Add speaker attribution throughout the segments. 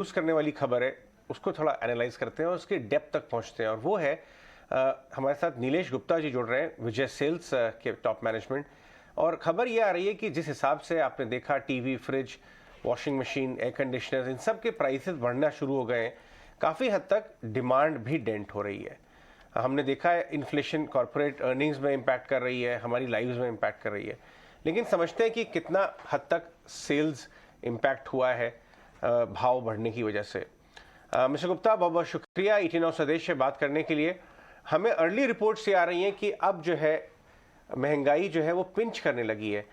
Speaker 1: Use करने वाली खबर है उसको थोड़ा एनालाइज करते हैं और उसके डेप्थ तक पहुंचते हैं। और वो है हमारे साथ नीलेश गुप्ता जी जुड़ रहे हैं, विजय सेल्स के टॉप मैनेजमेंट। और खबर ये आ रही है कि जिस हिसाब से आपने देखा TV, fridge, washing machine, air conditioner, इन सब के प्राइसेस बढ़ना शुरू हो गए हैं। काफ़ी हद तक डिमांड भी डेंट हो रही है। हमने देखा है इन्फ्लेशन कॉर्पोरेट अर्निंग्स में इम्पैक्ट कर रही है, हमारी लाइव्स में इम्पैक्ट कर रही है। लेकिन समझते हैं कि कितना हद तक सेल्स इम्पैक्ट हुआ है भाव बढ़ने की वजह से। मिस्टर गुप्ता, बहुत बहुत शुक्रिया ET Now स्वदेश से बात करने के लिए। हमें अर्ली रिपोर्ट्स ये आ रही हैं कि अब जो है महंगाई जो है वो पिंच करने लगी है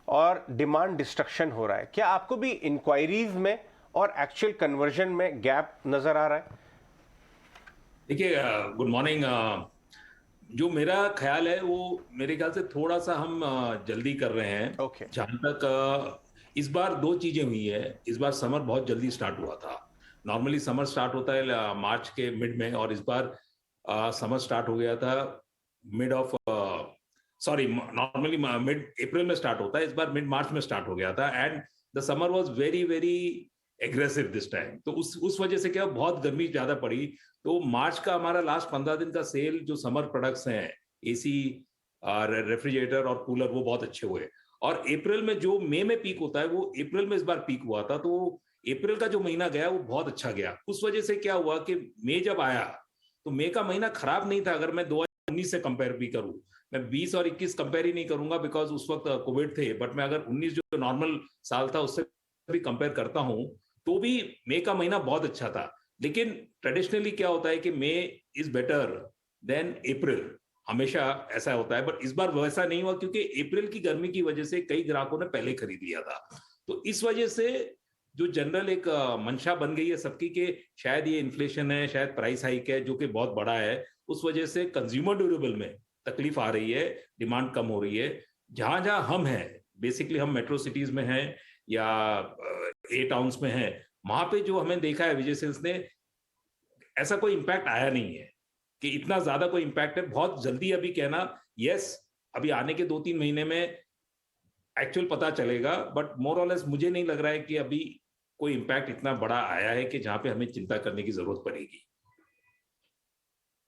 Speaker 1: और डिमांड डिस्ट्रक्शन हो रहा है। क्या आपको भी इंक्वायरीज में और एक्चुअल कन्वर्जन में गैप नजर आ रहा है?
Speaker 2: देखिए, गुड मॉर्निंग। जो मेरा ख्याल है वो मेरे ख्याल से थोड़ा सा हम जल्दी कर रहे हैं।
Speaker 1: ओके।
Speaker 2: जहां तक इस बार दो चीजें हुई है। इस बार समर बहुत जल्दी स्टार्ट हुआ था। नॉर्मली समर स्टार्ट होता है मार्च के मिड में, और इस बार समर स्टार्ट हो गया था mid of sorry normally mid April में स्टार्ट होता है, इस बार मिड मार्च में स्टार्ट हो गया था। And the summer was very very aggressive this time. तो उस वजह से क्या बहुत गर्मी ज्यादा पड़ी। तो मार्च का हमारा लास्ट 15 दिन का सेल जो समर प्रोडक्ट्स हैं, एसी, रेफ्रिजरेटर और कूलर, वो बहुत अच्छे हुए। और अप्रैल में जो मई में पीक होता है वो अप्रैल में इस बार पीक हुआ था। तो अप्रैल का जो महीना गया वो बहुत अच्छा गया। उस वजह से क्या हुआ कि मई जब आया तो मई का महीना खराब नहीं था। अगर मैं 2019 से कंपेयर भी करूं, मैं 20 और 21 कंपेयर ही नहीं करूंगा बिकॉज उस वक्त कोविड थे, बट मैं अगर 19 जो नॉर्मल साल था उससे भी कंपेयर करता हूं तो भी मई का महीना बहुत अच्छा था। लेकिन ट्रेडिशनली क्या होता है कि May is better than April, हमेशा ऐसा होता है। बट इस बार वैसा नहीं हुआ क्योंकि अप्रैल की गर्मी की वजह से कई ग्राहकों ने पहले खरीद लिया था। तो इस वजह से जो जनरल एक मंशा बन गई है सबकी कि शायद ये इन्फ्लेशन है, शायद प्राइस हाइक है जो कि बहुत बड़ा है, उस वजह से कंज्यूमर ड्यूरेबल में तकलीफ आ रही है, डिमांड कम हो रही है। जहां जहां हम हैं, बेसिकली हम मेट्रो सिटीज में हैं या ए टाउन्स में हैं, वहां पे जो हमें देखा है विजय सेल्स ने, ऐसा कोई इंपैक्ट आया नहीं है कि इतना ज्यादा कोई इंपैक्ट है। बहुत जल्दी अभी कहना, यस, अभी आने के 2-3 महीने में एक्चुअल पता चलेगा, बट मोर और लेस मुझे नहीं लग रहा है कि अभी कोई इंपैक्ट इतना बड़ा आया है कि जहां पे हमें चिंता करने की जरूरत पड़ेगी।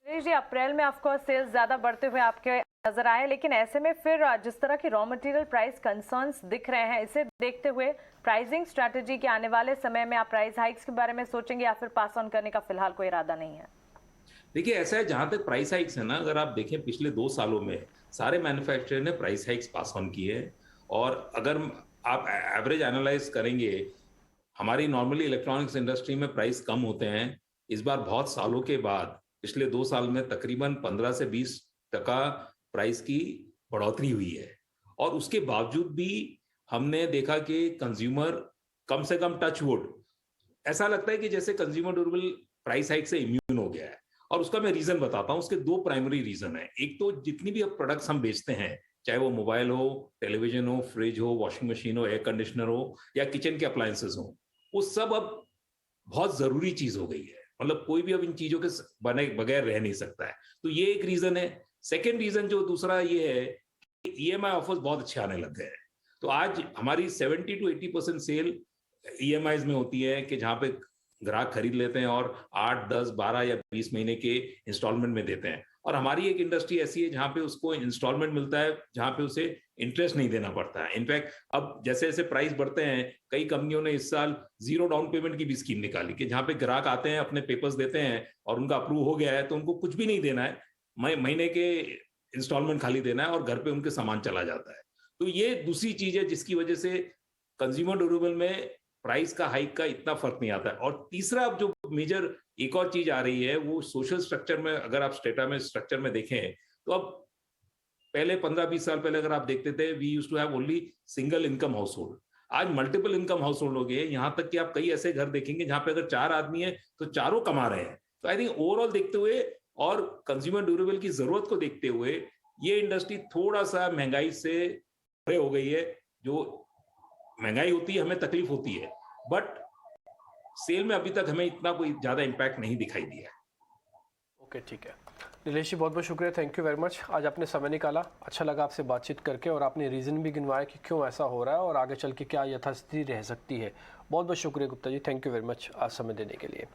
Speaker 3: जी, अप्रैल में ऑफकोर्स सेल्स ज़्यादा बढ़ते हुए आपके नजर आए, लेकिन ऐसे में फिर जिस तरह की रॉ मटेरियल प्राइस कंसर्न्स दिख रहे हैं, इसे देखते हुए प्राइसिंग स्ट्रैटेजी के आने वाले समय में आप प्राइस हाइक्स के बारे में सोचेंगे या फिर पास ऑन करने का फिलहाल कोई इरादा नहीं है?
Speaker 2: देखिए, ऐसा है, जहां तक प्राइस हाइक्स है ना, अगर आप देखें पिछले 2 सालों में सारे मैन्युफैक्चरर ने प्राइस हाइक्स पास ऑन किए हैं। और अगर आप एवरेज एनालाइज करेंगे, हमारी नॉर्मली इलेक्ट्रॉनिक्स इंडस्ट्री में प्राइस कम होते हैं। इस बार बहुत सालों के बाद पिछले 2 साल में तकरीबन 15 से 20% प्राइस की बढ़ोतरी हुई है। और उसके बावजूद भी हमने देखा कि कंज्यूमर कम से कम, टच वुड, ऐसा लगता है कि जैसे कंज्यूमर ड्यूरेबल प्राइस हाइक से इम्यून हो गया है। और उसका मैं रीजन बताता हूं। उसके दो प्राइमरी रीजन है। एक तो जितनी भी अब प्रोडक्ट्स हम बेचते हैं, चाहे वो मोबाइल हो, टेलीविजन हो, फ्रिज हो, वॉशिंग मशीन हो, एयर कंडीशनर हो या किचन के अप्लायंसेस हो, वो सब अब बहुत जरूरी चीज हो गई है। मतलब कोई भी अब इन चीजों के बने बगैर रह नहीं सकता है। तो ये एक रीजन है। सेकेंड रीजन जो दूसरा ये है कि EMI ऑफर्स बहुत अच्छे आने लग गए हैं। तो आज हमारी 70 to 80% सेल EMIs में होती है कि जहां पे ग्राहक खरीद लेते हैं और 8, 10, 12 या 20 महीने के इंस्टॉलमेंट में देते हैं। और हमारी एक इंडस्ट्री ऐसी है जहां पे उसको इंस्टॉलमेंट मिलता है, जहां पे उसे इंटरेस्ट नहीं देना पड़ता है। इनफैक्ट अब जैसे जैसे प्राइस बढ़ते हैं, कई कंपनियों ने इस साल जीरो डाउन पेमेंट की भी स्कीम निकाली कि जहां पे ग्राहक आते हैं, अपने पेपर्स देते हैं और उनका अप्रूव हो गया है तो उनको कुछ भी नहीं देना है, महीने के इंस्टॉलमेंट खाली देना है और घर पे उनके सामान चला जाता है। तो ये दूसरी चीज है जिसकी वजह से कंज्यूमर ड्यूरेबल में प्राइस का हाइक का इतना फर्क नहीं आता है। और तीसरा अब जो मेजर एक और चीज आ रही है वो सोशल स्ट्रक्चर में, अगर आप स्टेटा में स्ट्रक्चर में देखें तो अब पहले 15-20 साल पहले अगर आप देखते थे, we used to have only single income household. आज मल्टीपल इनकम हाउस होल्ड हो गए, यहां तक कि आप कई ऐसे घर देखेंगे जहां पे अगर 4 आदमी है तो चारों कमा रहे हैं। तो आई थिंक ओवरऑल देखते हुए और कंज्यूमर ड्यूरेबल की जरूरत को देखते हुए ये इंडस्ट्री थोड़ा सा महंगाई से परे हो गई है। जो महंगाई होती है हमें तकलीफ होती है, बट सेल में अभी तक हमें इतना कोई ज्यादा इंपैक्ट नहीं दिखाई दिया है।
Speaker 1: ओके, ठीक है।
Speaker 4: नीलेश जी, बहुत बहुत शुक्रिया, थैंक यू वेरी मच। आज आपने समय निकाला, अच्छा लगा आपसे बातचीत करके, और आपने रीज़न भी गिनवाया कि क्यों ऐसा हो रहा है और आगे चल के क्या यथास्थिति रह सकती है। बहुत बहुत शुक्रिया Gupta ji, thank you very much आज समय देने के लिए।